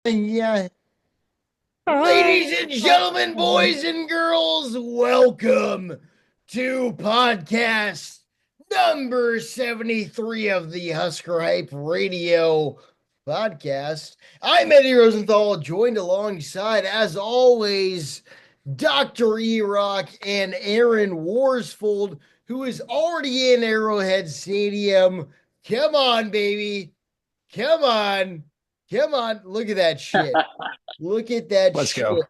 Yeah. Ladies and gentlemen, boys and girls, welcome to podcast number 73 of the Husker Hype Radio podcast. I'm Eddie Rosenthal, joined alongside, as always, Dr. E-Rock and Aaron Worsfold, who is already in Arrowhead Stadium. Come on, baby. Come on. Come on. Look at that shit. Look at that Let's shit. go.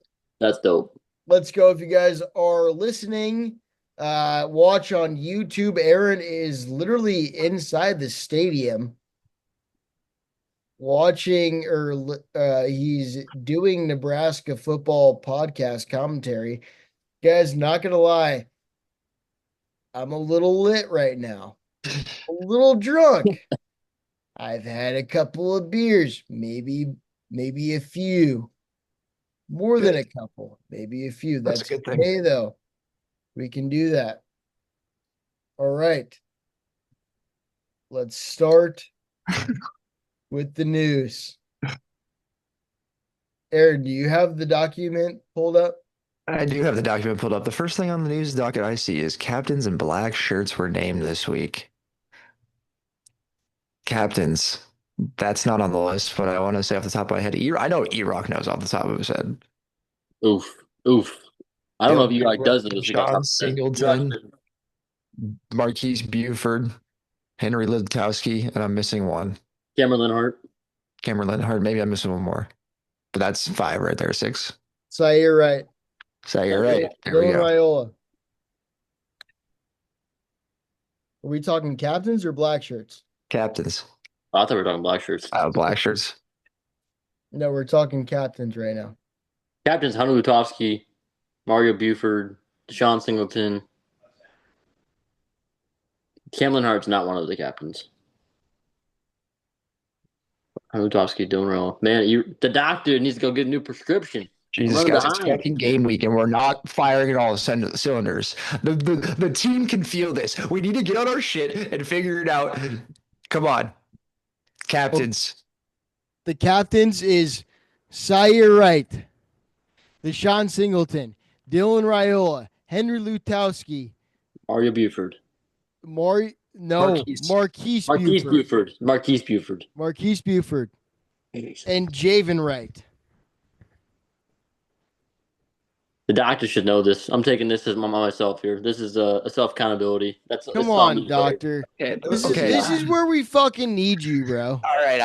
That's dope. Let's go. If you guys are listening, watch on YouTube. Aaron is literally inside the stadium watching, or he's doing Nebraska football podcast commentary. Guys, not gonna lie, I'm a little lit right now, a little drunk. I've had a couple of beers, maybe a few. More than a Good. couple, maybe a few. That's a That's good thing. okay, though. We can do that. All right. Let's start with the news. Aaron, do you have the document pulled up? I do have the document pulled up. The first thing on the news docket I see is captains in black shirts were named this week. Captains. That's not on the list, but I want to say off the top of my head, I know E-Rock knows off the top of his head. Oof. Oof. I don't know if Dylan you like Edwards, does know this week off Sean top of his head. Singleton, Marquise Buford, Henry Lidkowski, and I'm missing one. Cameron Linhart. Cameron Linhart. Maybe I'm missing one more. But that's five right there, six. So you're right. So you're right. There we Dylan go. Raiola. Are we talking captains or black shirts? Captains. Oh, I thought we were talking black shirts. Black shirts. No, we're talking captains right now. Captains Hunter Lutovsky, Mario Buford, Deshaun Singleton. Cameron Linhart's not one of the captains. Hunter Lutovsky, Dylan Raiola. Man, the doctor needs to go get a new prescription. Jesus, I'm guys, running it's behind. fucking game week, and we're not firing at all cylinders. The team can feel this. We need to get on our shit and figure it out. Come on, captains. The captains is Sire Wright, Deshaun Singleton, Dylan Raiola, Henry Lutowski, Mario Buford. Marquise. Marquise Marquise Buford. Buford. Marquise Buford. Marquise Buford, and Javen Wright. The doctor should know this. I'm taking this as myself here. This is a self accountability. This Come is on on, me, right? doctor. And- This okay. is where we fucking need you, bro. All right.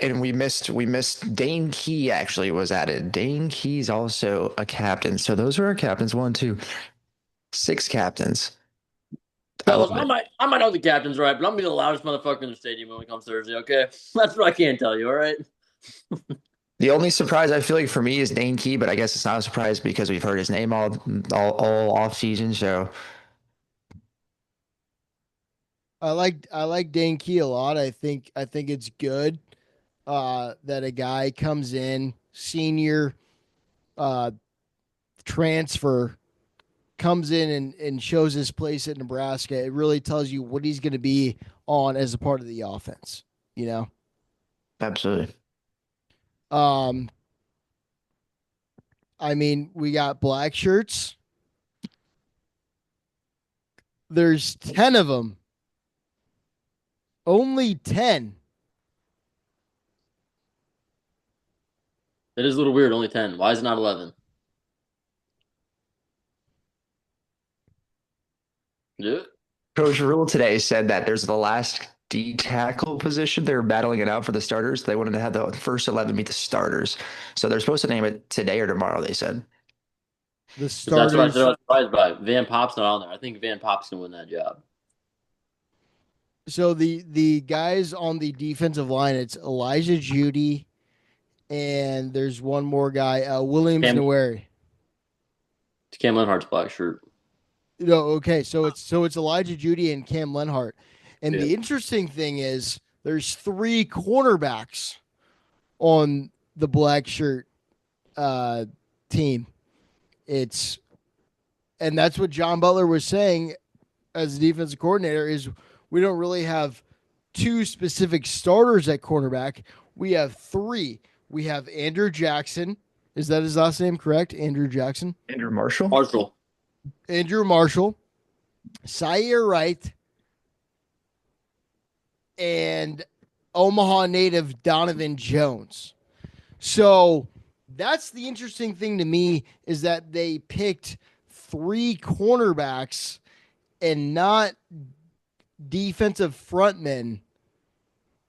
And we missed Dane Key actually was added. Dane Key's also a captain. So those are our captains. One, two, six captains. Fellas, I might know the captain's right, but I'm gonna be the loudest motherfucker in the stadium when it comes Thursday, okay? That's what I can tell you, all right? The only surprise I feel like for me is Dane Key, but I guess it's not a surprise because we've heard his name all off season. So I like Dane Key a lot. I think it's good that a guy comes in, senior uh transfer, comes in and shows his place at Nebraska. It really tells you what he's going to be on as a part of the offense, you know. absolutely. Um I mean, we got black shirts. There's 10 of them. Only 10. It is a little weird, only 10. Why is it not 11? Yeah. Coach Rule today said that there's the last D tackle position. They're battling it out for the starters. They wanted to have the first 11 meet the starters. So they're supposed to name it today or tomorrow, they said. The That's what I starters. said I was surprised by. Van Pop's not on there. I think Van Pop's gonna win that job. So the guys on the defensive line, it's Elijah Judy, and there's one more guy, Williams Cam, Noweri. it's Cam Linhart's black shirt. No, okay, so it's Elijah Judy and Cam Lenhart. And Yeah. the interesting thing is there's three cornerbacks on the black shirt team. And that's what John Butler was saying as the defensive coordinator is we don't really have two specific starters at cornerback. We have three. We have Andrew Jackson. Is that his last name correct? Andrew Jackson. Andrew Marshall. Marshall. Andrew Marshall, Zaire Wright, and Omaha native Donovan Jones. So that's the interesting thing to me is that they picked three cornerbacks and not defensive frontmen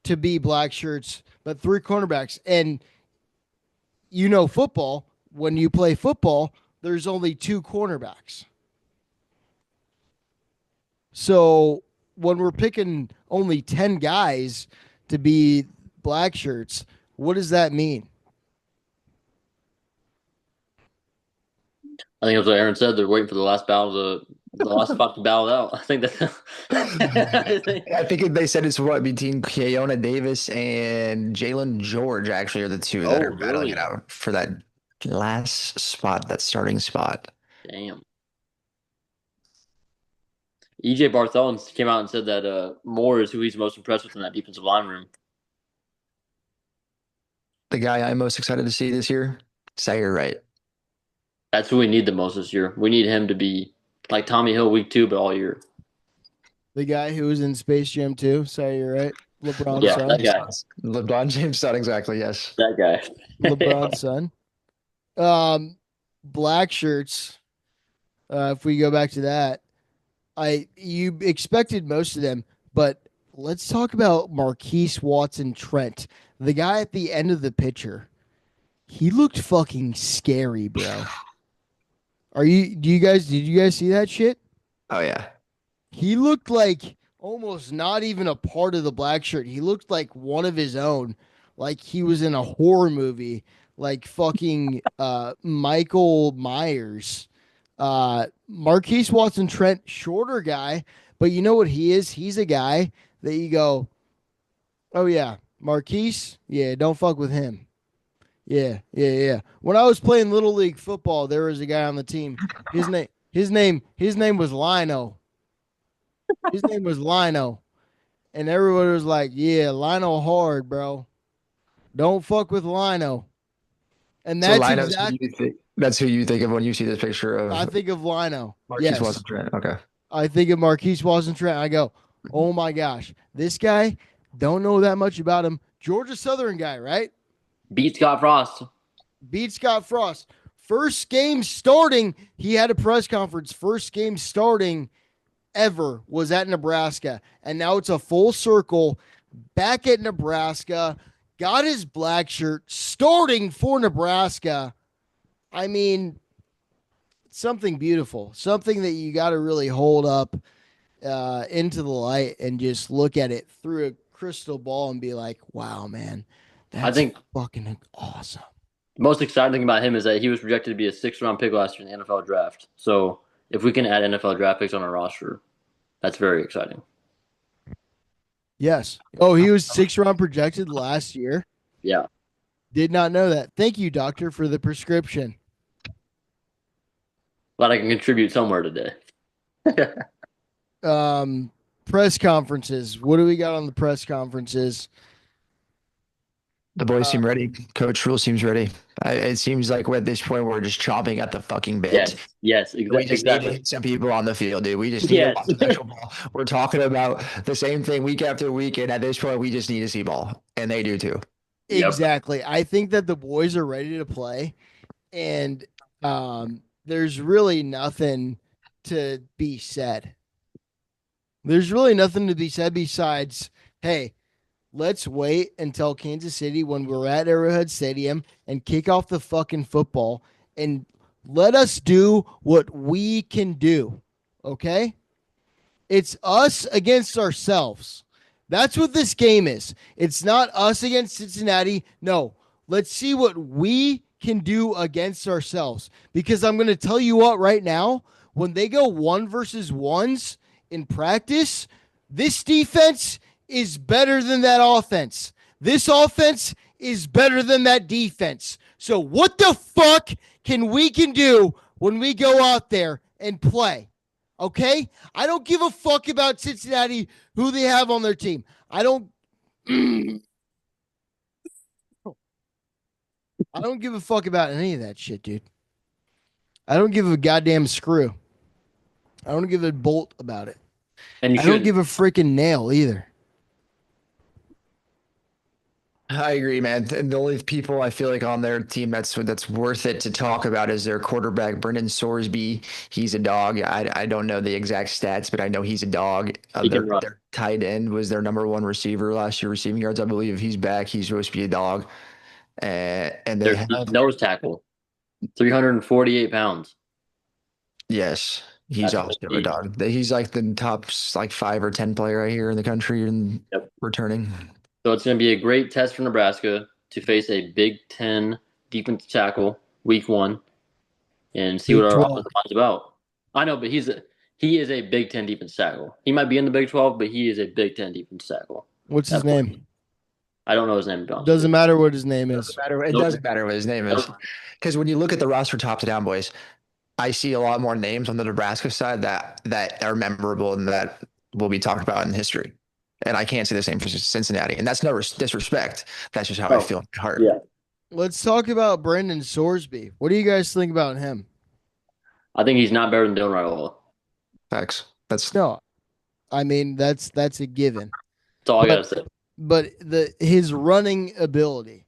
to be black shirts, but three cornerbacks. And you know, football, when you play football, there's only two cornerbacks. So when we're picking only 10 guys to be black shirts, what does that mean? I think that's what Aaron said. They're waiting for the last spot to battle out. I think that. I think they said it's what between Keona Davis and Jalen George actually are the two that are battling it out for that last spot, that starting spot. Damn. EJ Barthel came out and said that Moore is who he's most impressed with in that defensive line room. The guy I'm most excited to see this year, Zaire Wright. That's who we need the most this year. We need him to be like Tommy Hill week 2, but all year. The guy who was in Space Jam 2, say you're right. LeBron's Yeah, son. that guy. LeBron James' son, exactly, yes. That guy. LeBron's son. Black shirts. If we go back to that, you expected most of them, but let's talk about Marquise Watson Trent, the guy at the end of the picture. He looked fucking scary, bro. Did you guys see that shit? Oh yeah. He looked like almost not even a part of the black shirt. He looked like one of his own, like he was in a horror movie, like fucking Michael Myers. Marquise Watson Trent, shorter guy, but you know what he is? He's a guy that you go, oh yeah, Marquise, yeah, don't fuck with him. Yeah. When I was playing little league football, there was a guy on the team. His name was Lino. His name was Lino. And everybody was like, yeah, Lino hard, bro. Don't fuck with Lino. And So that's Linus, exactly that's who you think of when you see this picture of I think of Lino. Marquise Yes. Watson Trent. Okay. I think of Marquise Watson Trent. I go, oh my gosh, this guy, don't know that much about him. Georgia Southern guy, right? Beat Scott Frost. Beat Scott Frost. First game starting, he had a press conference. First game starting ever was at Nebraska. And now it's a full circle back at Nebraska. Got his black shirt starting for Nebraska. I mean, something beautiful, something that you got to really hold up into the light and just look at it through a crystal ball and be like, wow, man, that's I think fucking awesome. the most exciting thing about him is that he was projected to be a 6th-round pick last year in the NFL draft. So if we can add NFL draft picks on our roster, that's very exciting. Yes. Oh, he was 6th-round projected last year. Yeah. Did not know that. Thank you, doctor, for the prescription. Glad I can contribute somewhere today. Press conferences. What do we got on the press conferences? The boys seem ready. Coach Rule seems ready. It seems like at this point we're just chomping at the fucking bit. Yes, We just need to exactly. get some people on the field, dude. We just need to watch the actual ball. We're talking about the same thing week after week, and at this point, we just need to see ball, and they do too. Exactly. I think that the boys are ready to play, and there's really nothing to be said. There's really nothing to be said besides, hey, let's wait until Kansas City when we're at Arrowhead Stadium and kick off the fucking football and let us do what we can do. Okay? It's us against ourselves. That's what this game is. It's not us against Cincinnati. No, let's see what we can do against ourselves. Because I'm going to tell you what right now, when they go 1-versus-1s in practice, this defense is better than that offense. This offense is better than that defense. So what the fuck can do when we go out there and play? Okay? I don't give a fuck about Cincinnati, who they have on their team. I don't I don't give a fuck about any of that shit, dude. I don't give a goddamn screw. I don't give a bolt about it. And you I don't shouldn't. give a freaking nail either. I agree, man. And the only people I feel like on their team that's worth it to talk about is their quarterback, Brendan Sorsby. He's a dog. I don't know the exact stats, but I know he's a dog. He can run. Their tight end was their number one receiver last year, receiving yards. I believe if he's back, he's supposed to be a dog. And they Their have nose tackle, 348 pounds. yes, he's That's a also a beast. dog. He's like the top like 5 or 10 player right here in the country and Yep. returning. So it's going to be a great test for Nebraska to face a Big Ten defensive tackle week one and see what Big our 12. offensive line's about. I know, but he is a Big Ten defense tackle. He might be in the Big 12, but he is a Big Ten defense tackle. What's his That's what name? I don't know his name. To be honest with Doesn't you. matter what his name is. It Nope. doesn't matter what his name is. Nope. Because when you look at the roster top to down, boys, I see a lot more names on the Nebraska side that are memorable and that will be talked about in history. And I can't say the same for Cincinnati. And that's no disrespect. That's just how I Oh, feel in my heart. yeah. Let's talk about Brendan Sorsby. What do you guys think about him? I think he's not better than Dylan Raiola. Facts. That's No, I mean that's a given. That's all I But gotta say. but his running ability,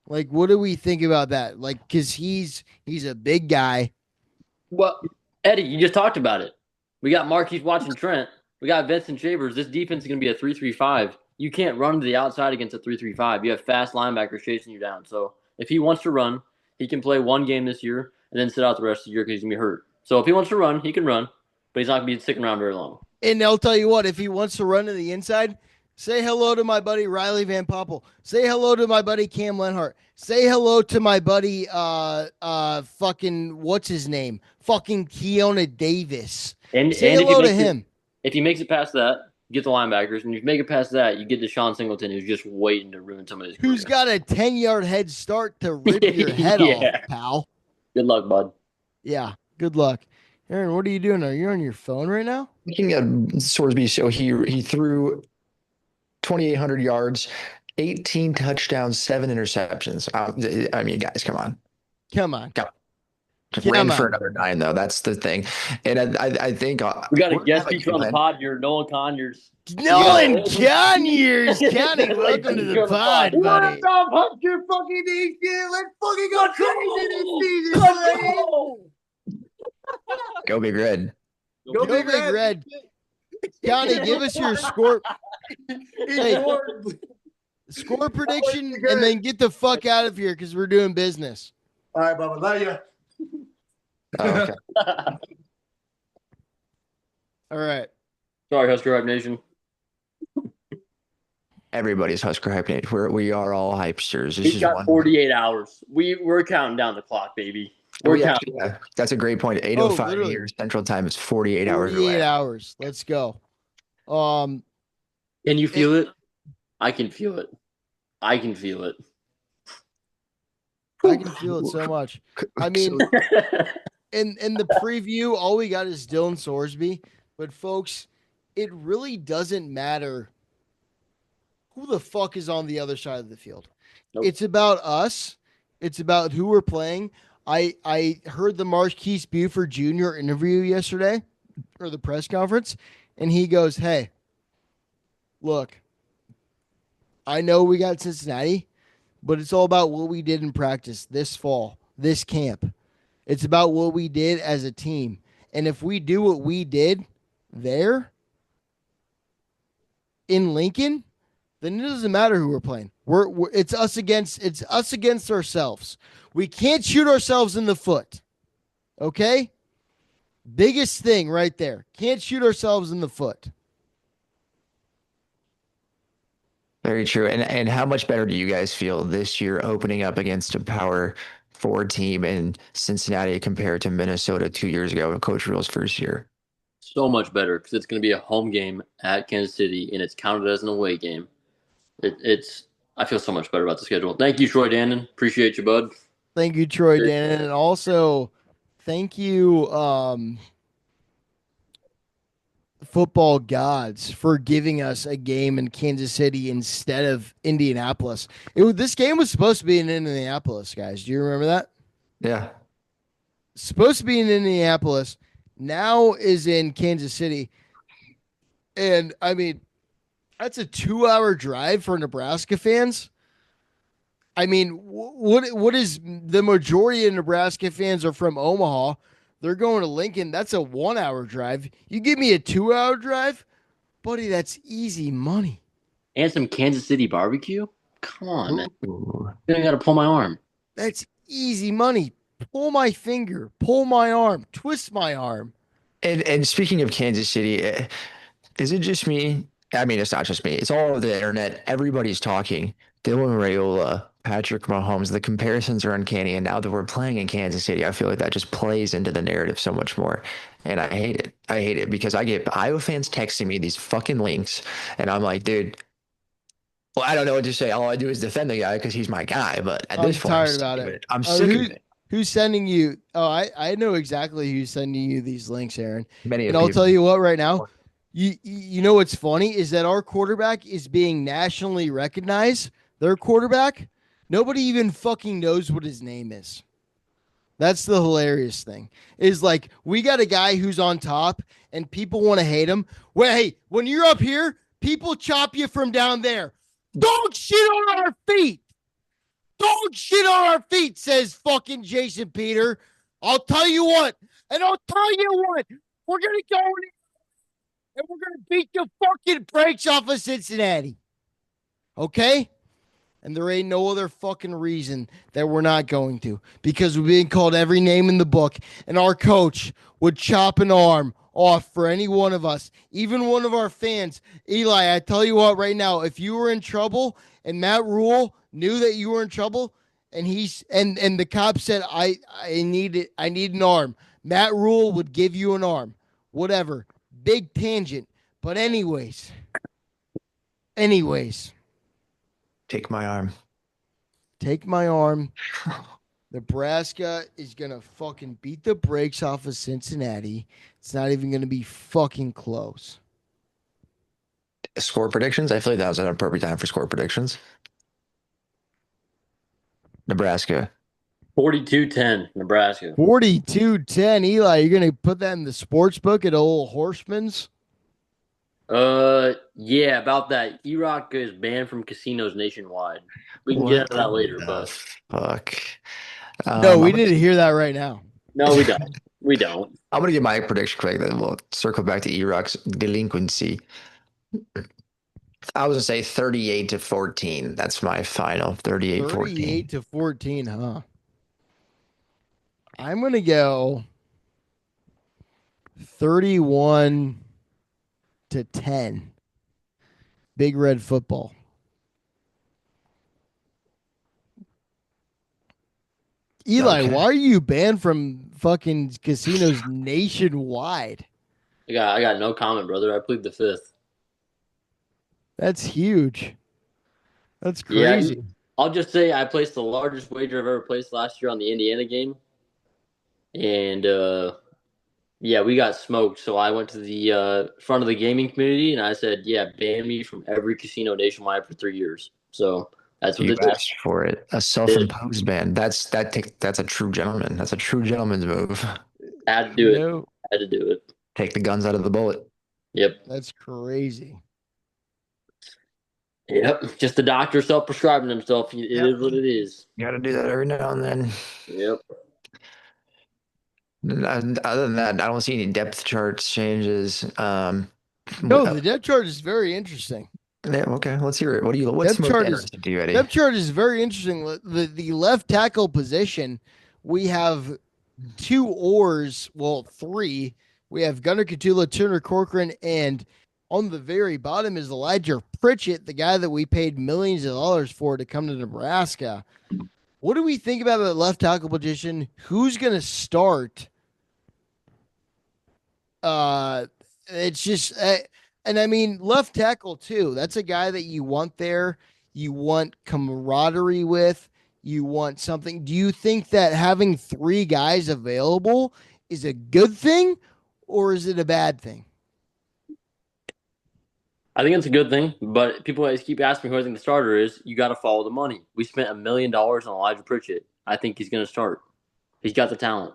like, what do we think about that? Like, because he's a big guy. Well, Eddie, you just talked about it. We got Marquise watching Trent. We got Vincent Shavers. This defense is going to be a 3-3-5. You can't run to the outside against a 3-3-5. You have fast linebackers chasing you down. So if he wants to run, he can play one game this year and then sit out the rest of the year because he's going to be hurt. So if he wants to run, he can run, but he's not going to be sticking around very long. And I'll tell you what, if he wants to run to the inside, say hello to my buddy Riley Van Poppel. Say hello to my buddy Cam Lenhart. Say hello to my buddy fucking what's his name? Fucking Keona Davis. Say hello to him. If he makes it past that, you get the linebackers, and if you make it past that, you get Deshaun Singleton, who's just waiting to ruin some of his. Who's got a 10-yard head start to rip your head off, pal? Good luck, bud. Yeah, good luck. Aaron, what are you doing? Are you on your phone right now? looking at Sorsby. So he threw 2,800 yards, 18 touchdowns, 7 interceptions. I mean, guys, come on. Come on. Ran for another 9, though. That's the thing. And I think we got a guest speaker on the pod here, Nolan Conyers. Nolan Conyers, Connie, welcome to the pod, buddy. What's up, Hunter fucking Nation? Let's fucking go crazy this season, go! Go Big Red. Go Big Red. Connie, give us your score. Hey, score prediction, and then get the fuck out of here because we're doing business. All right, Bubba, love you. Oh, okay. All right. Sorry, Husker Hype Nation. Everybody's Husker Hype Nation. We are all hypesters. We've got 48 hours. We're counting down the clock, baby. We're counting. Yeah, that's a great point. 8:05 here Central Time. It's 48 hours away. 48 hours. Let's go. Can you feel it? I can feel it. I can feel it. I can feel it so much. I mean, in the preview, all we got is Dylan Sorsby. But folks, it really doesn't matter who the fuck is on the other side of the field. Nope. It's about us. It's about who we're playing. I heard the Marquise Buford Jr. interview yesterday, or the press conference, and he goes, "Hey, look, I know we got Cincinnati, but it's all about what we did in practice this fall, this camp. It's about what we did as a team. And if we do what we did there in Lincoln, then it doesn't matter who we're playing. It's us against ourselves. We can't shoot ourselves in the foot. Okay? Biggest thing right there. Can't shoot ourselves in the foot." Very true. And how much better do you guys feel this year opening up against a Power 4 team in Cincinnati compared to Minnesota 2 years ago, Coach Rhule's first year? So much better because it's going to be a home game at Kansas City, and it's counted as an away game. I feel so much better about the schedule. Thank you, Troy Dannon. Appreciate you, bud. Thank you, Troy Dannon. And also, thank you football gods for giving us a game in Kansas City instead of Indianapolis. This game was supposed to be in Indianapolis, guys. Do you remember that? Yeah. Supposed to be in Indianapolis, now is in Kansas City. And I mean, that's a 2 hour drive for Nebraska fans. I mean, what is the majority of Nebraska fans are from Omaha? They're going to Lincoln. That's a 1 hour drive. You give me a 2 hour drive, buddy, that's easy money. And some Kansas City barbecue? Come on, man. Ooh. I got to pull my arm. That's easy money. Pull my finger, pull my arm, twist my arm. And speaking of Kansas City, is it just me? I mean, it's not just me. It's all over the internet. Everybody's talking. Dylan Raiola, Patrick Mahomes. The comparisons are uncanny. And now that we're playing in Kansas City, I feel like that just plays into the narrative so much more. And I hate it. I hate it because I get Iowa fans texting me these fucking links, and I'm like, dude. Well, I don't know what to say. All I do is defend the guy because he's my guy. But at I'm this point, I'm tired sick about of it. it. I'm sick of it. Who's sending you? Oh, I know exactly who's sending you these links, Aaron. Many And of I'll tell people. you what, right now, you know what's funny is that our quarterback is being nationally recognized. Their quarterback, nobody even fucking knows what his name is. That's the hilarious thing. Is like we got a guy who's on top and people want to hate him. Well, hey, when you're up here, people chop you from down there. Dog shit on our feet. Dog shit on our feet, says fucking Jason Peter. I'll tell you what, and I'll tell you what, we're gonna go in and we're gonna beat the fucking brakes off of Cincinnati. Okay? And there ain't no other fucking reason that we're not going to because we're being called every name in the book, and our coach would chop an arm off for any one of us, even one of our fans. Eli, I tell you what, right now, if you were in trouble and Matt Rule knew that you were in trouble, and the cop said, I need an arm. Matt Rule would give you an arm. Whatever. Big tangent. But anyways. Take my arm. Take my arm. Nebraska is going to fucking beat the brakes off of Cincinnati. It's not even going to be fucking close. Score predictions? I feel like that was an appropriate time for score predictions. Nebraska. 42-10, Nebraska. 42-10. Eli, you're going to put that in the sports book at Old Horseman's? Yeah, about that. E-Rock is banned from casinos nationwide. We can get into that later, but fuck. No, we need to hear that right now. No, we don't. We don't. I'm gonna get my prediction quick, then we'll circle back to E-Rock's delinquency. I was gonna say 38-14. That's my final. 38-14. 38-14, huh? I'm gonna go 31-10. Big Red football. Eli, Okay. why are you banned from fucking casinos nationwide? I got no comment, brother. I plead the fifth. That's huge. That's Yeah, crazy. I'll just say I placed the largest wager I've ever placed last year on the Indiana game. And yeah, we got smoked. So I went to the front of the gaming community and I said, yeah, ban me from every casino nationwide for 3 years. So that's what You they did. asked for it. A self-imposed ban. That's a true gentleman. That's a true gentleman's move. I had to do it. No, I had to do it. Take the guns out of the bullet. Yep. that's crazy. Yep. Just the doctor self-prescribing himself. It is what it is. You got to do that every now and then. Yep. Other than that, I don't see any depth charts changes. No, the depth chart is very interesting. Yeah, okay, let's hear it. What's most interesting to you, Eddie? Depth chart is very interesting. The left tackle position, we have three. We have Gunnar Katula, Turner Corcoran, and on the very bottom is Elijah Pritchett, the guy that we paid millions of dollars for to come to Nebraska. What do we think about the left tackle position? Who's going to start? It's just, and I mean, left tackle too. That's a guy that you want there. You want camaraderie with. You want something. Do you think that having three guys available is a good thing or is it a bad thing? I think it's a good thing, but people always keep asking who I think the starter is. You got to follow the money. We spent $1 million on Elijah Pritchett. I think he's going to start. He's got the talent.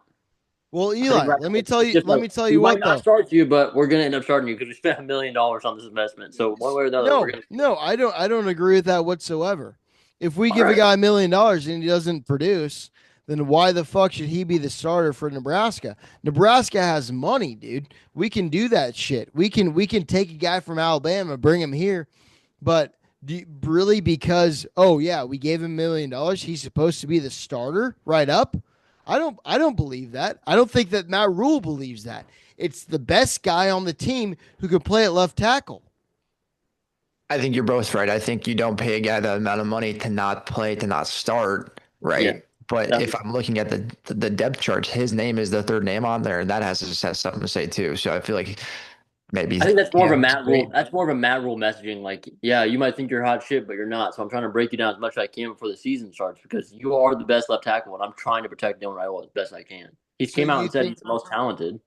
Well, I think Eli, right let now me tell it's you. just Let like me tell we you might what not though. start you, but we're going to end up starting you because we spent $1 million on this investment. So one way or another, we're No, going to. no, I don't agree with that whatsoever. If we All give a right. guy $1 million and he doesn't produce, then why the fuck should he be the starter for Nebraska? Nebraska has money, dude. We can do that shit. We can take a guy from Alabama, bring him here, but really because oh yeah, we gave him $1 million, he's supposed to be the starter right up? I don't believe that. I don't think that Matt Rule believes that. It's the best guy on the team who can play at left tackle. I think you're both right. I think you don't pay a guy that amount of money to not play, to not start, Yeah. right? But That's, if I'm looking at the depth chart, his name is the third name on there, and that has something to say too. So I feel like maybe I think that's more of yeah, a he's Matt Rule. great. That's more of a Matt Rule messaging. Like, yeah, you might think you're hot shit, but you're not. So I'm trying to break you down as much as I can before the season starts because you are the best left tackle, and I'm trying to protect Dylan Raiola as best I can. He's So came out you and said think he's the most talented.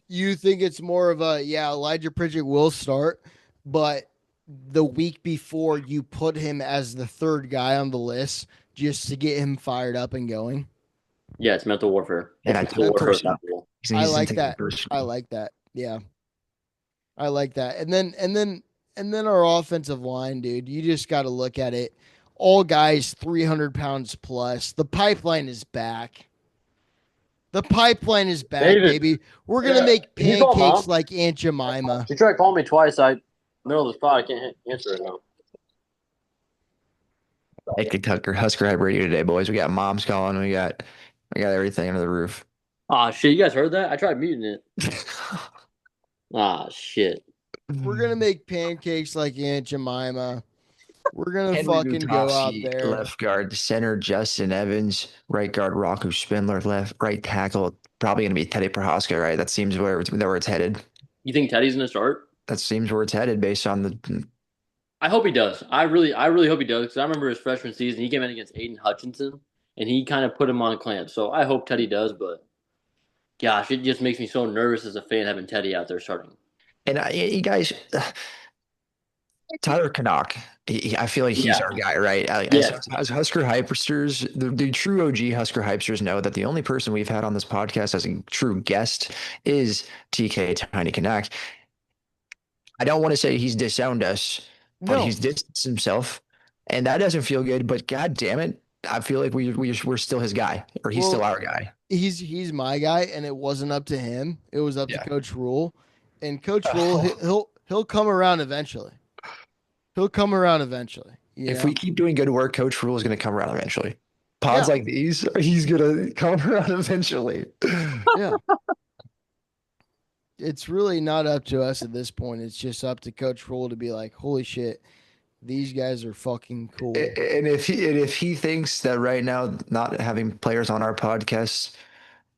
it's more of a yeah, Elijah Pritchett will start, but the week before you put him as the third guy on the list just to get him fired up and going. Yeah, it's mental warfare. And It's I took mental it warfare with personal. Matt Rule. I He's like taking it that. I personal. like that. Yeah. I like that. And then our offensive line, dude, you just got to look at it. All guys 300 pounds plus. The pipeline is back. The pipeline is back, David, baby. We're going to yeah, make can you call pancakes mom? like Aunt Jemima. She tried calling me twice. I middle of the spot. I can't answer it now. Hey, Husker Hype Radio today, boys. We got moms calling. We got everything under the roof. Ah, shit. You guys heard that? I tried muting it. Ah, shit. We're going to make pancakes like Aunt Jemima. We're going to Henry fucking go out Lutovsky, there. left guard, center Justin Evans, right guard Rocco Spindler, left right tackle probably going to be Teddy Prohaska, right? That seems where it's headed. You think Teddy's gonna start? That seems where it's headed based on the. I hope he does. I really hope he does because I remember his freshman season. He came in against Aiden Hutchinson, and he kind of put him on clamp. So I hope Teddy does. But gosh, it just makes me so nervous as a fan having Teddy out there starting. And you guys, Tyler Canuck, I feel like he's Yeah, our guy, right? yeah. As Husker Hypesters, the true OG Husker Hypesters know that the only person we've had on this podcast as a true guest is TK Tiny Canuck. I don't want to say he's disowned us, but No. he's distanced himself, and that doesn't feel good. But god damn it, I feel like we're still his guy, or he's still Well, our guy. he's my guy and it wasn't up to him. It was up to Yeah. Coach Rule. And Coach Rule he'll come around eventually. He'll come around eventually. You If know? we keep doing good work, Coach Rule is going to come around eventually. Pods Yeah. like these, he's going to come around eventually. Yeah. It's really not up to us at this point. It's just up to Coach Rule to be like, holy shit, these guys are fucking cool. And if he thinks that right now not having players on our podcast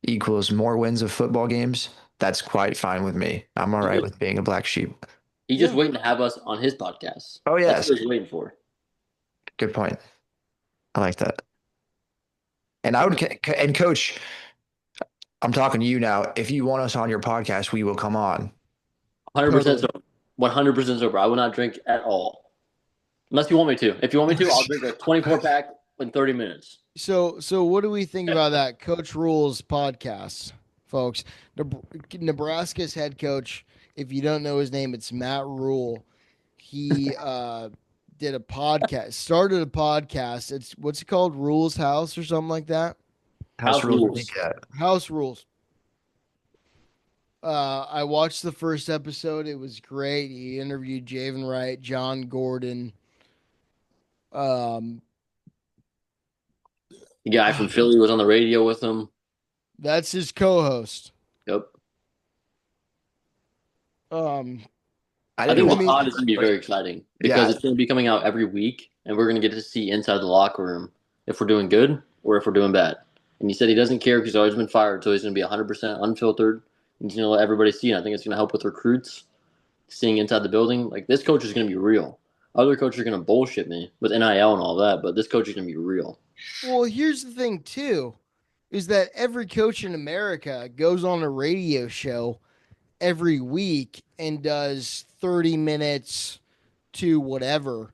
equals more wins of football games, that's quite fine with me. I'm all right with being a black sheep. He's just waiting to have us on his podcast. Oh That's yes, what he's waiting for. good point. I like that. And I would and coach, I'm talking to you now. If you want us on your podcast, we will come on. 100% Totally. sober. 100% sober. I will not drink at all. Unless you want me to. If you want me to, I'll drink a 24 pack in 30 minutes. So what do we think about that Coach Rule's podcast, folks? Nebraska's head coach, if you don't know his name, it's Matt Rule. He did a podcast, started a podcast. It's what's it called? Rules House or something like that. House House rules. rules. House Rules. I watched the first episode. It was great. He interviewed Javen Wright, John Gordon. Um, The guy from Philly was on the radio with him. that's his co-host. Yep. I I think didn't the mean- pod is going to be very exciting because Yeah. it's going to be coming out every week, and we're going to get to see inside the locker room if we're doing good or if we're doing bad. And he said he doesn't care because he's always been fired, so he's going to be 100% unfiltered. He's going to let everybody see. And I think it's going to help with recruits, seeing inside the building. Like, this coach is going to be real. Other coaches are going to bullshit me with NIL and all that, but this coach is going to be real. Well, here's the thing too, is that every coach in America goes on a radio show every week and does 30 minutes to whatever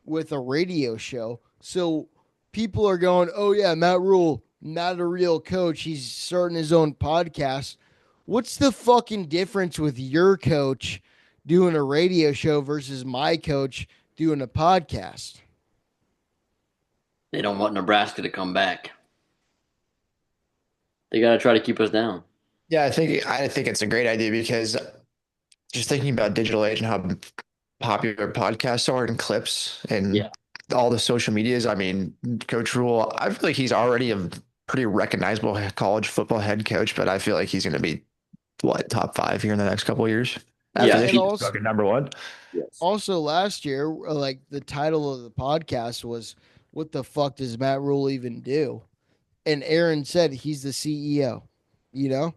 with a radio show. So people are going, "Oh yeah, Matt Rule, not a real coach. He's starting his own podcast." What's the fucking difference with your coach doing a radio show versus my coach doing a podcast? They don't want Nebraska to come back. They got to try to keep us down. Yeah, I think it's a great idea because just thinking about digital age and how popular podcasts are and clips and Yeah. all the social medias. I mean, Coach Rule, I feel like he's already a pretty recognizable college football head coach, but I feel like he's going to be what, top 5 here in the next couple of years. After Yeah. this, And he's also, fucking number 1. Yes. also last year, like the title of the podcast was "What the fuck does Matt Rule even do?" And Aaron said he's the CEO. You know,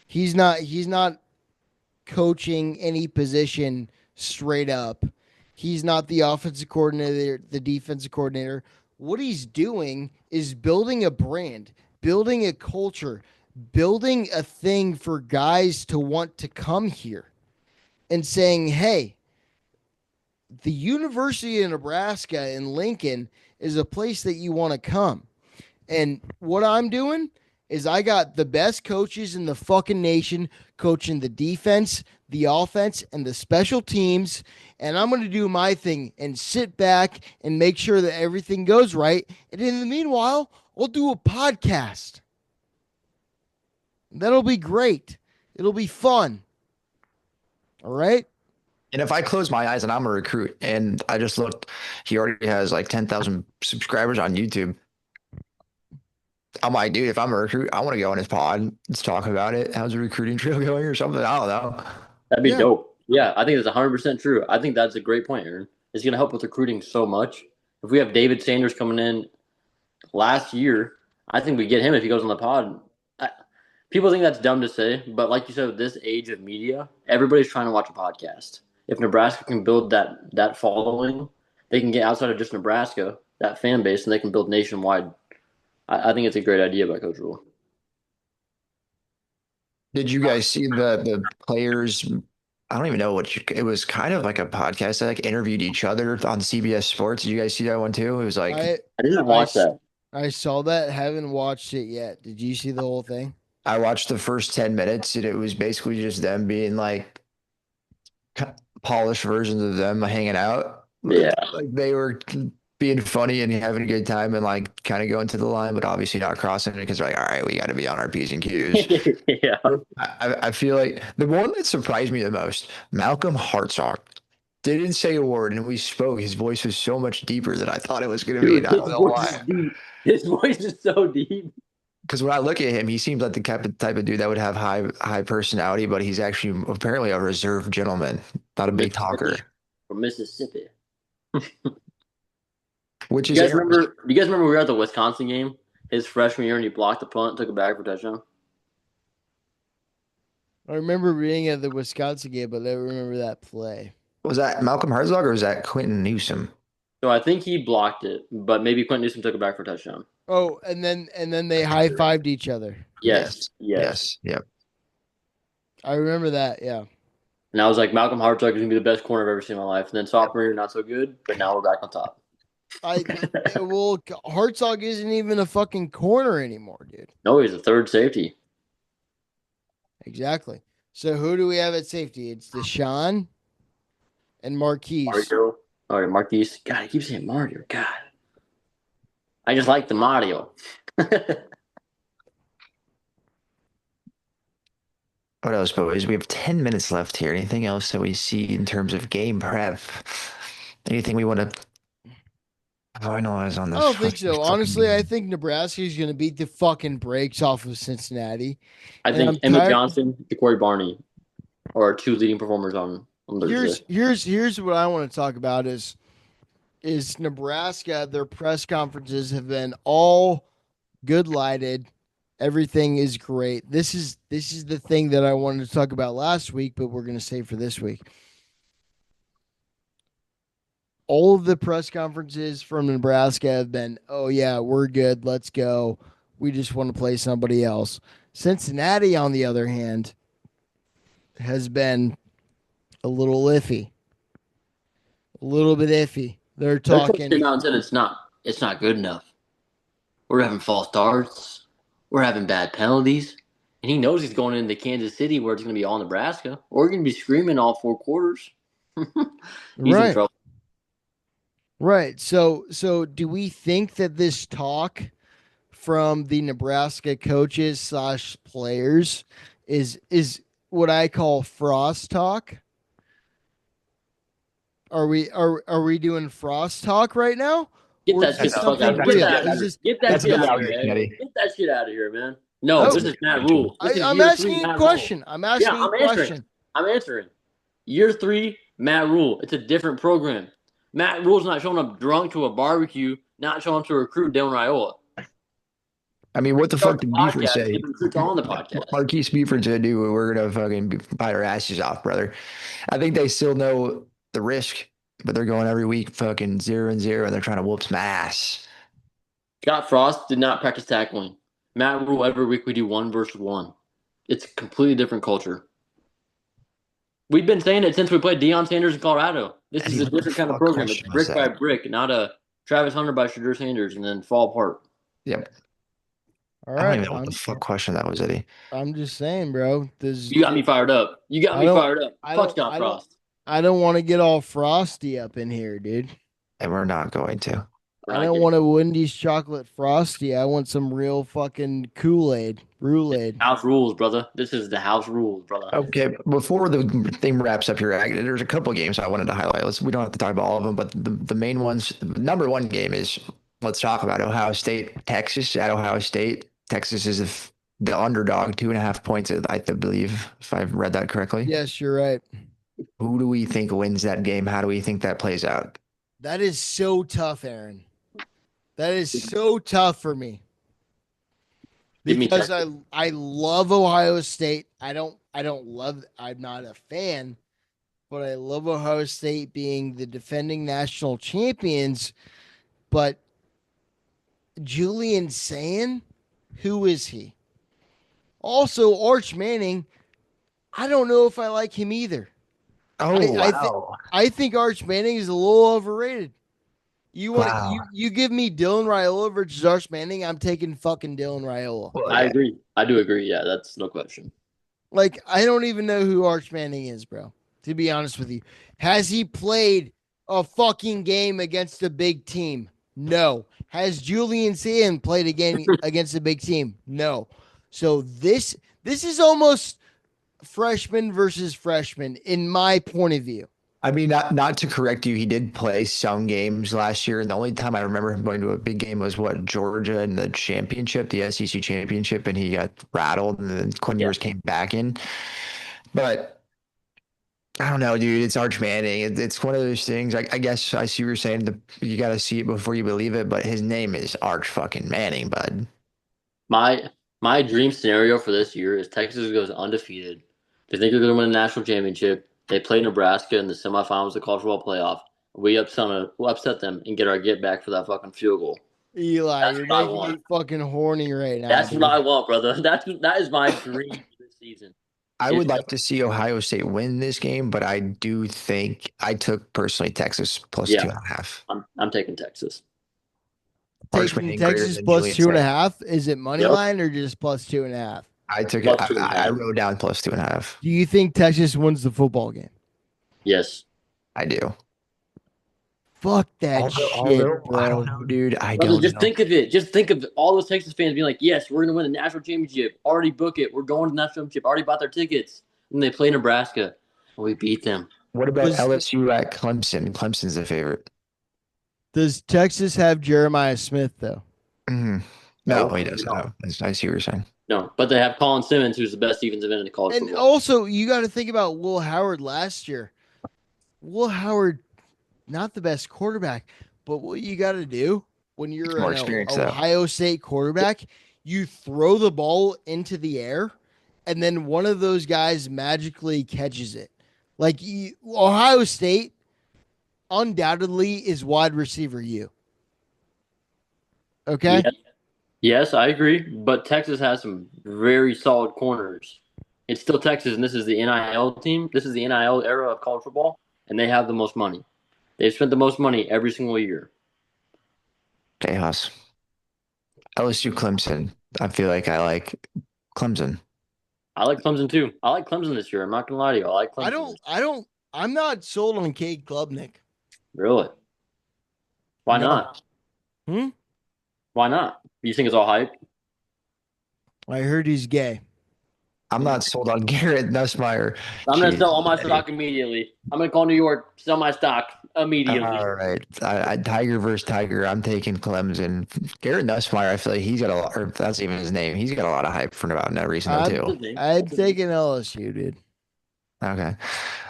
he's not coaching any position straight up. He's not the offensive coordinator, the defensive coordinator. What he's doing is building a brand, building a culture, building a thing for guys to want to come here and saying, "Hey, the University of Nebraska in Lincoln is a place that you want to come." And what I'm doing is I got the best coaches in the fucking nation coaching the defense, the offense, and the special teams. And I'm going to do my thing and sit back and make sure that everything goes right. And in the meanwhile, I'll do a podcast. That'll be great. It'll be fun. All right. And if I close my eyes and I'm a recruit and I just looked, he already has like 10,000 subscribers on YouTube. I'm like, dude, if I'm a recruit, I want to go on his pod. Let's talk about it. How's the recruiting trail going or something? I don't know. That'd be Yeah. dope. Yeah, I think that's 100% true. I think that's a great point, Aaron. It's going to help with recruiting so much. If we have David Sanders coming in last year, I think we get him if he goes on the pod. People think that's dumb to say, but like you said, with this age of media, everybody's trying to watch a podcast. If Nebraska can build that following, they can get outside of just Nebraska, that fan base, and they can build nationwide. I think it's a great idea by Coach Rule. Did you guys see the players? I don't even know it was kind of like a podcast. They like interviewed each other on CBS Sports. Did you guys see that one too? It was like I didn't watch that. I saw that. Haven't watched it yet. Did you see the whole thing? I watched the first 10 minutes and it was basically just them being like polished versions of them hanging out. Yeah. Like they were being funny and having a good time and like kind of going to the line, but obviously not crossing it because they're like, all right, we got to be on our P's and Q's. Yeah. I feel like the one that surprised me the most, Malcolm Hartzog didn't say a word and we spoke. His voice was so much deeper than I thought it was going to be. And I don't know why. His voice is so deep. Because when I look at him, he seems like the type of dude that would have high personality, but he's actually apparently a reserved gentleman, not a big talker. From Mississippi. Which Do is you guys remember we were at the Wisconsin game his freshman year and he blocked the punt, took it back for touchdown? I remember being at the Wisconsin game, but I don't remember that play. Was that Malcolm Herzog or was that Quentin Newsom? So I think he blocked it, but maybe Quentin Newsom took it back for touchdown. Oh, and then they high fived each other. Yes. Yep. I remember that. Yeah. And I was like, Malcolm Hartzog is going to be the best corner I've ever seen in my life. And then sophomore year, not so good, but now we're back on top. Well, Hartzog isn't even a fucking corner anymore, dude. No, he's a third safety. Exactly. So who do we have at safety? It's Deshaun and Marquise. Mario. All right, Marquise. God, I keep saying Mario. God. I just like the Mario. What else, boys? We have 10 minutes left here. Anything else that we see in terms of game prep? Anything we want to finalize on this? I don't think so. Honestly, I think Nebraska is going to beat the fucking brakes off of Cincinnati. I think Emmett Johnson, Corey Barney are our two leading performers on Thursday. Here's what I want to talk about is Nebraska. Their press conferences have been all good lighted. Everything is great. This is the thing that I wanted to talk about last week, but we're going to save for this week. All of the press conferences from Nebraska have been, oh yeah, we're good. Let's go. We just want to play somebody else. Cincinnati, on the other hand, has been a little iffy. A little bit iffy. They're Their coach talking. came out and said it's not good enough. We're having false starts. We're having bad penalties. And he knows he's going into Kansas City where it's going to be all Nebraska. Or we're going to be screaming all 4 quarters. He's in Right. trouble. Right. So do we think that this talk from the Nebraska coaches slash players is what I call frost talk? Are we doing frost talk right now? Get Or that is shit this the fuck something out. Get real? that out of Is here. this Get that That's a shit big out of here, allegation, Eddie. Eddie. Get that shit out of here, man. No, That's oh a this big is Matt allegation. Rule. This is I'm year asking three you a Matt Rule. question. I'm Yeah, asking you I'm a answering. question. I'm answering. Year three, Matt Rule. It's a different program. Matt Rule's not showing up drunk to a barbecue, not showing up to recruit Dylan Raiola. I mean, what the Start fuck the did Buford podcast, say? get recruits on the podcast. Marquise Buford's gonna do. We're gonna fucking bite our asses off, brother. I think they still know the risk, but they're going every week, fucking 0-0, and they're trying to whoop some ass. Scott Frost did not practice tackling. Matt Rule, every week we do 1 versus 1. It's a completely different culture. We've been saying it since we played Deion Sanders in Colorado. This is Eddie, a what the different kind of fuck program. It's question was brick by that? brick, not a Travis Hunter by Shadur Sanders and then fall apart. Yep. All I don't right. even know what the fuck question that was, Eddie. I'm just saying, bro. This You got me fired up. You got I me don't fired up. I Fuck don't Scott I don't Frost. I don't want to get all frosty up in here, dude. And we're not going to. We're I not don't getting want a Wendy's chocolate frosty. I want some real fucking Kool-Aid, Roulade. house rules, brother. This is the house rules, brother. Okay, before the thing wraps up here, there's a couple games I wanted to highlight. We don't have to talk about all of them, but the main ones, the number one game is, let's talk about Ohio State, Texas at Ohio State. Texas is the underdog, 2.5 points, I believe, if I've read that correctly. Yes, you're right. Who do we think wins that game? How do we think that plays out? That is so tough, Aaron. That is so tough for me Give me because Texas. I love Ohio State. I'm not a fan, but I love Ohio State being the defending national champions. But Julian Sand, who is he? Also, Arch Manning, I don't know if I like him either. Oh, I think wow. I think Arch Manning is a little overrated. You want Wow. you give me Dylan Raiola versus Arch Manning, I'm taking fucking Dylan Raiola. Well, I yeah. agree. I do agree. Yeah, that's no question. Like I don't even know who Arch Manning is, bro. To be honest with you, has he played a fucking game against a big team? No. Has Julian Sand played again against a big team? No. So this is almost freshman versus freshman in my point of view. I mean, not to correct you, he did play some games last year, and the only time I remember him going to a big game was what, Georgia in the championship, the SEC championship, and he got rattled, and then Quinn Yeah. Ewers came back in. But I don't know, dude. It's Arch Manning. It's one of those things. I guess I see what you're saying. You got to see it before you believe it. But his name is Arch fucking Manning, bud. My dream scenario for this year is Texas goes undefeated. They think they're going to win the national championship. They play Nebraska in the semifinals of the college football playoff. We'll upset them and get our get back for that fucking field goal. Eli, That's you're what I making want. me fucking horny right now. That's dude. what I want, brother. That is my dream for this season. I would like to see Ohio State win this game, but I do think I took personally Texas plus Yeah. 2.5. I'm taking Texas. Arch Taking Manning greater Texas than plus Julian two and a Sand. half. Is it money Yep. line or just plus 2.5? I took it. Plus 2.5. I wrote down plus 2.5. Do you think Texas wins the football game? Yes. I do. Fuck that shit, bro. I don't know, dude. I Brother, don't just know. think of it. Just think of all those Texas fans being like, yes, we're going to win the national championship. Already book it. We're going to the national championship. Already bought their tickets. And they play Nebraska. And we beat them. What about Does- LSU at Clemson? Clemson's the favorite. Does Texas have Jeremiah Smith though? Mhm. No, No, he doesn't. no. No. I see what you're saying. No, but they have Colin Simmons, who's the best defensive end in the college And football. also, you got to think about Will Howard last year. Will Howard, not the best quarterback, but what you got to do when you're More an experience, though. Ohio State quarterback, you throw the ball into the air, and then one of those guys magically catches it. Like Ohio State, undoubtedly is wide receiver you. Okay. Yes. Yes, I agree. But Texas has some very solid corners. It's still Texas, and this is the NIL team. This is the NIL era of college football, and they have the most money. They've spent the most money every single year. Tejas. LSU Clemson. I feel like I like Clemson. I like Clemson too. I like Clemson this year. I'm not gonna lie to you. I like Clemson. I'm not sold on Cade Klubnik. Really? Why No. not? Why not? You think it's all hype? I heard he's gay. I'm not sold on Garrett Nussmeier. I'm gonna Jeez. sell all my stock immediately. I'm gonna call New York, sell my stock immediately. All right. Tiger versus Tiger. I'm taking Clemson. Garrett Nussmeier, I feel like he's got a lot, or if that's even his name. He's got a lot of hype for about no reason, though, too. I'm taking LSU, dude. Okay.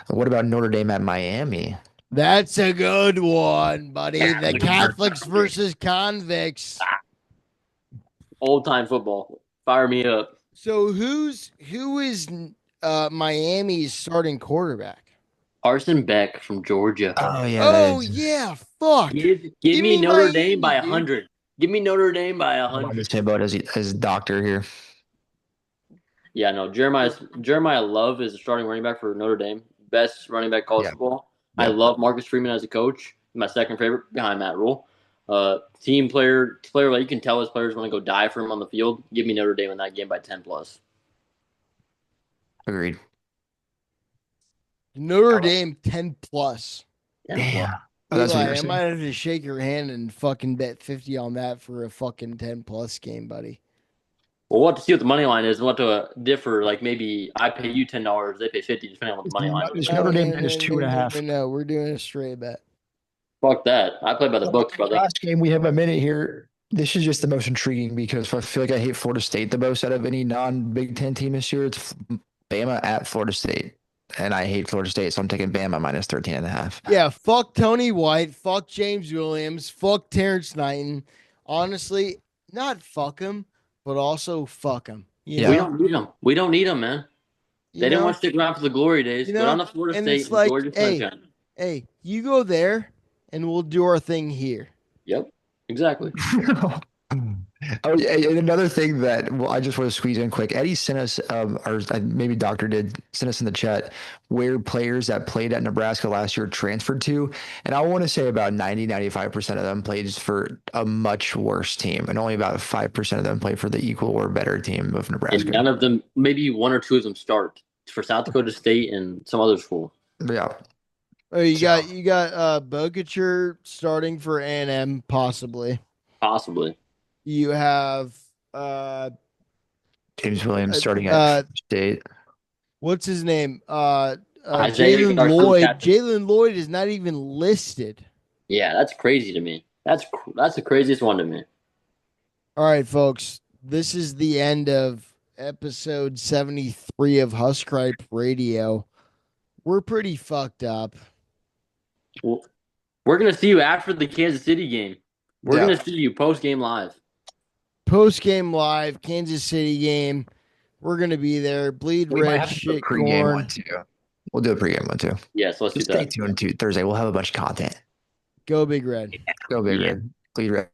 What about Notre Dame at Miami? That's a good one, buddy. The Catholics versus convicts. Old time football. Fire me up. So who is Miami's starting quarterback? Carson Beck from Georgia. Oh, yeah. Oh yeah, fuck. Give me Notre Miami, Dame by dude. 100. Give me Notre Dame by I'm on 100. the same boat as Doctor here. Yeah, no. Jeremiah Love is the starting running back for Notre Dame. Best running back college football. I love Marcus Freeman as a coach. My second favorite behind Matt Rule. Team player like you can tell his players want to go die for him on the field. Give me Notre Dame in that game by 10 plus. Agreed. Notre Dame 10 plus. Damn. Oh, that's Eli, I might have to shake your hand and fucking bet 50 on that for a fucking 10 plus game, buddy. Well, we'll have to see what the money line is and what to differ. Like maybe I pay you $10, they pay 50, depending on what the money line is. Notre Dame is 2.5. No, we're doing a straight bet. Fuck that. I play by the books, brother. Last game, we have a minute here. This is just the most intriguing because I feel like I hate Florida State the most out of any non-Big Ten team this year. It's Bama at Florida State. And I hate Florida State, so I'm taking Bama minus 13.5. Yeah, fuck Tony White. Fuck James Williams. Fuck Terrence Knighton. Honestly, not fuck him, but also fuck him. We don't need them. We don't need them, man. They didn't want to stick around for the glory days. But on the Florida State, like, Georgia Sunshine. Hey, you go there, and we'll do our thing here. Yep, exactly. Oh, yeah, and another thing that I just want to squeeze in quick. Eddie sent us, or maybe Doctor did send us in the chat where players that played at Nebraska last year transferred to. And I want to say about 95% of them played for a much worse team. And only about 5% of them played for the equal or better team of Nebraska. And none of them, maybe one or two of them start for South Dakota State and some other school. Yeah. Oh, you got Bogacher starting for A&M, possibly. Possibly. You have James Williams starting at State. What's his name? Jalen Lloyd. Jalen Lloyd is not even listed. Yeah, that's crazy to me. That's the craziest one to me. All right, folks. This is the end of episode 73 of Huskripe Radio. We're pretty fucked up. Well, we're going to see you after the Kansas City game. We're going to see you post-game live. Post-game live, Kansas City game. We're going to be there. Bleed red shit corn. We'll do a pregame one, too. Yes, let's do that. Stay tuned to Thursday. We'll have a bunch of content. Go Big Red. Go Big Red. Bleed red.